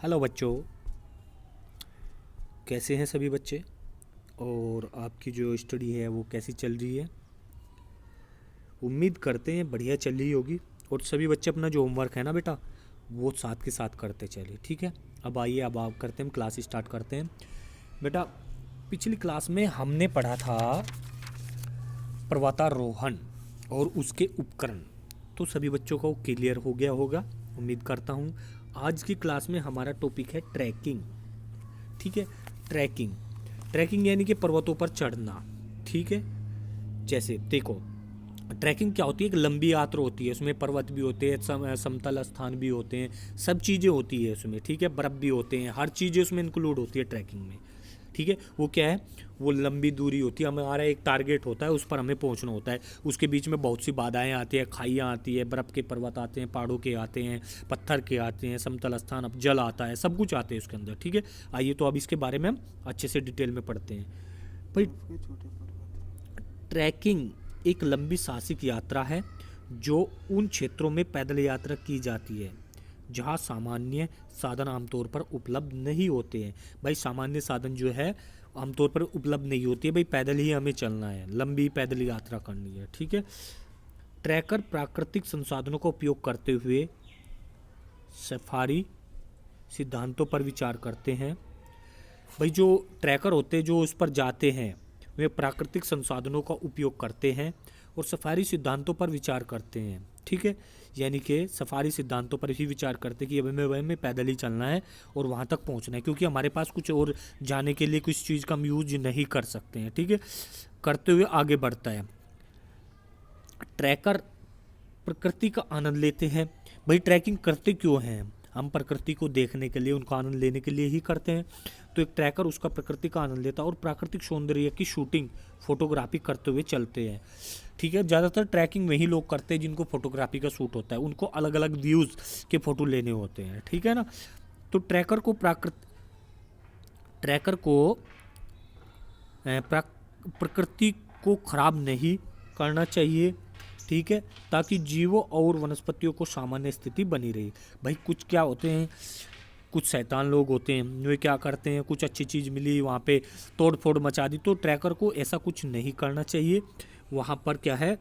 Hello बच्चों, कैसे हैं सभी बच्चे। और आपकी जो स्टडी है वो कैसी चल रही है। उम्मीद करते हैं बढ़िया चल रही होगी। और सभी बच्चे अपना जो होमवर्क है ना बेटा, वो साथ के साथ करते चले, ठीक है। अब आइए, अब आप करते हैं, हम क्लास स्टार्ट करते हैं। बेटा, पिछली क्लास में हमने पढ़ा था पर्वतारोहण और उसके उपकरण। तो सभी बच्चों को क्लियर हो गया होगा, उम्मीद करता हूँ। आज की क्लास में हमारा टॉपिक है ट्रैकिंग, ठीक है। ट्रैकिंग ट्रैकिंग यानी कि पर्वतों पर चढ़ना, ठीक है। जैसे देखो, ट्रैकिंग क्या होती है, एक लंबी यात्रा होती है, उसमें पर्वत भी होते हैं, समतल स्थान भी होते हैं, सब चीज़ें होती है उसमें, ठीक है। बर्फ़ भी होते हैं, हर चीज़ें उसमें इंक्लूड होती है ट्रैकिंग में, ठीक है। वो क्या है, वो लंबी दूरी होती है, हमारा एक टारगेट होता है, उस पर हमें पहुंचना होता है। उसके बीच में बहुत सी बाधाएं आती है, खाइयाँ आती है, बर्फ़ के पर्वत आते हैं, पहाड़ों के आते हैं, पत्थर के आते हैं, समतल स्थान, अब जल आता है, सब कुछ आते हैं उसके अंदर, ठीक है। आइए तो अब इसके बारे में हम अच्छे से डिटेल में पढ़ते हैं भाई। ट्रैकिंग एक लंबी साहसिक यात्रा है जो उन क्षेत्रों में पैदल यात्रा की जाती है जहां सामान्य साधन आमतौर पर उपलब्ध नहीं होते हैं। भाई सामान्य साधन जो है आमतौर पर उपलब्ध नहीं होती है, भाई पैदल ही हमें चलना है, लंबी पैदल यात्रा करनी है, ठीक है। ट्रैकर प्राकृतिक संसाधनों का उपयोग करते हुए सफारी सिद्धांतों पर विचार करते हैं। भाई जो ट्रैकर होते हैं जो उस पर जाते हैं, वे प्राकृतिक संसाधनों का उपयोग करते हैं और सफारी सिद्धांतों पर विचार करते हैं, ठीक है। यानी कि सफारी सिद्धांतों पर ही विचार करते हैं कि अब हमें पैदल ही चलना है और वहाँ तक पहुँचना है, क्योंकि हमारे पास कुछ और जाने के लिए कुछ चीज़ का हम यूज नहीं कर सकते हैं, ठीक है। करते हुए आगे बढ़ता है। ट्रैकर प्रकृति का आनंद लेते हैं। भाई ट्रैकिंग करते क्यों हैं हम प्रकृति को देखने के लिए, उनका आनंद लेने के लिए ही करते हैं। तो एक ट्रैकर उसका प्रकृति का आनंद लेता है और प्राकृतिक सौंदर्य की शूटिंग फोटोग्राफी करते हुए चलते हैं, ठीक है। ज़्यादातर ट्रैकिंग वही लोग करते हैं जिनको फोटोग्राफी का शूट होता है, उनको अलग अलग व्यूज़ के फ़ोटो लेने होते हैं, ठीक है ना। तो ट्रैकर को प्रकृति को खराब नहीं करना चाहिए, ठीक है, ताकि जीवों और वनस्पतियों को सामान्य स्थिति बनी रहे। भाई कुछ क्या होते हैं, कुछ शैतान लोग होते हैं, वे क्या करते हैं, कुछ अच्छी चीज़ मिली वहाँ पे तोड़ फोड़ मचा दी। तो ट्रैकर को ऐसा कुछ नहीं करना चाहिए। वहाँ पर क्या है,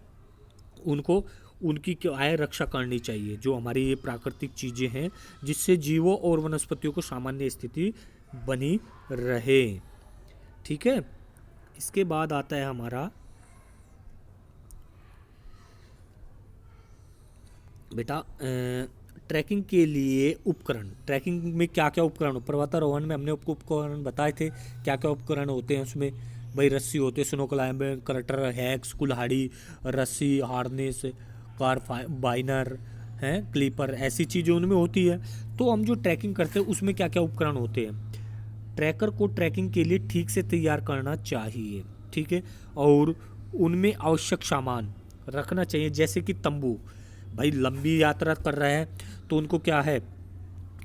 उनको उनकी क्या है, रक्षा करनी चाहिए, जो हमारी ये प्राकृतिक चीज़ें हैं जिससे जीवों और वनस्पतियों को सामान्य स्थिति बनी रहे, ठीक है। इसके बाद आता है हमारा बेटा ट्रैकिंग के लिए उपकरण। ट्रैकिंग में क्या क्या उपकरण, पर्वतारोहण में हमने उपकरण बताए थे, क्या क्या उपकरण होते हैं उसमें। भाई रस्सी होते हैं, स्नो क्लाइंबर, कटर, हैक्स, कुल्हाड़ी, रस्सी, हार्नेस, कार बाइनर हैं, क्लीपर, ऐसी चीज़ें उनमें होती है। तो हम जो ट्रैकिंग करते हैं उसमें क्या क्या उपकरण होते हैं। ट्रैकर को ट्रैकिंग के लिए ठीक से तैयार करना चाहिए, ठीक है। और उनमें आवश्यक सामान रखना चाहिए, जैसे कि तंबू। भाई लंबी यात्रा कर रहे हैं तो उनको क्या है,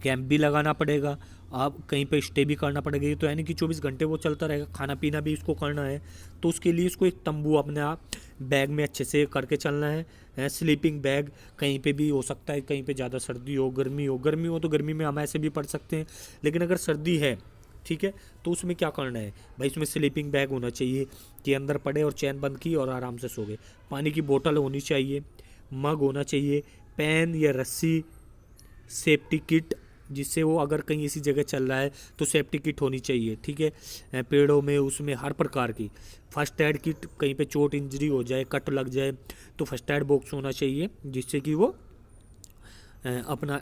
कैंप भी लगाना पड़ेगा, आप कहीं पे स्टे भी करना पड़ेगा। ये तो यानी कि 24 घंटे वो चलता रहेगा, खाना पीना भी इसको करना है। तो उसके लिए इसको एक तंबू अपने आप बैग में अच्छे से करके चलना है। स्लीपिंग बैग कहीं पे भी हो सकता है, कहीं पे ज़्यादा सर्दी हो, गर्मी हो तो गर्मी में हम ऐसे भी पड़ सकते हैं, लेकिन अगर सर्दी है, ठीक है, तो उसमें क्या करना है भाई, उसमें स्लीपिंग बैग होना चाहिए कि अंदर पड़े और चैन बंद की और आराम से सो गए। पानी की बोतल होनी चाहिए, मग होना चाहिए, पेन या रस्सी, सेफ्टी किट, जिससे वो अगर कहीं ऐसी जगह चल रहा है तो सेफ्टी किट होनी चाहिए, ठीक है। पेड़ों में उसमें हर प्रकार की फर्स्ट एड किट, कहीं पे चोट इंजरी हो जाए, कट लग जाए तो फर्स्ट एड बॉक्स होना चाहिए, जिससे कि वो अपना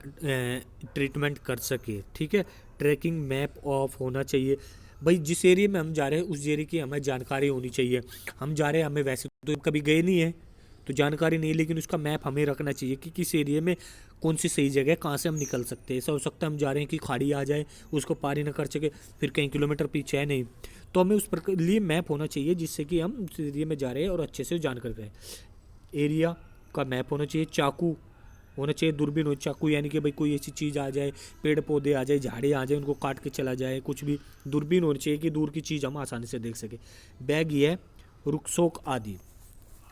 ट्रीटमेंट कर सके, ठीक है। ट्रैकिंग मैप ऑफ होना चाहिए। भाई जिस एरिया में हम जा रहे हैं उस एरिया की हमें जानकारी होनी चाहिए। हम जा रहे हैं, हमें वैसे तो कभी गए नहीं है तो जानकारी नहीं, लेकिन उसका मैप हमें रखना चाहिए कि किस एरिया में कौन सी सही जगह है, कहाँ से हम निकल सकते हैं। ऐसा हो सकता है हम जा रहे हैं कि खाड़ी आ जाए, उसको पार ही ना कर सके, फिर कई किलोमीटर पीछे है नहीं, तो हमें उस पर लिए मैप होना चाहिए जिससे कि हम उस एरिया में जा रहे हैं और अच्छे से जानकारी रहे। एरिया का मैप होना चाहिए। चाकू होना चाहिए, दूरबीन हो, चाकू यानी कि भाई कोई ऐसी चीज़ आ जाए, पेड़ पौधे आ जाए, झाड़ी आ जाए, उनको काट के चला जाए, कुछ भी दूरबीन होनी चाहिए कि दूर की चीज़ हम आसानी से देख सके। बैग ये है, रुकसोक आदि,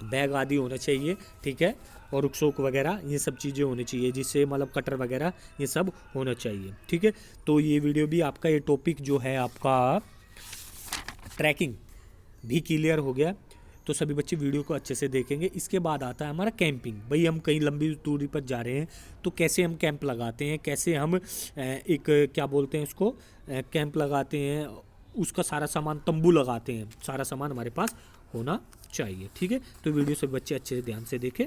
बैग आदि होना चाहिए, ठीक है, और रुकसोक वगैरह ये सब चीज़ें होनी चाहिए, जिससे मतलब कटर वगैरह ये सब होना चाहिए, ठीक है। तो ये वीडियो भी आपका, ये टॉपिक जो है आपका ट्रैकिंग भी क्लियर हो गया। तो सभी बच्चे वीडियो को अच्छे से देखेंगे। इसके बाद आता है हमारा कैंपिंग। भाई हम कहीं लंबी दूरी पर जा रहे हैं तो कैसे हम कैंप लगाते हैं, कैसे हम एक क्या बोलते हैं उसको, कैंप लगाते हैं, उसका सारा सामान, तंबू लगाते हैं, सारा सामान हमारे पास होना चाहिए, ठीक है। तो वीडियो से बच्चे अच्छे से ध्यान से देखें।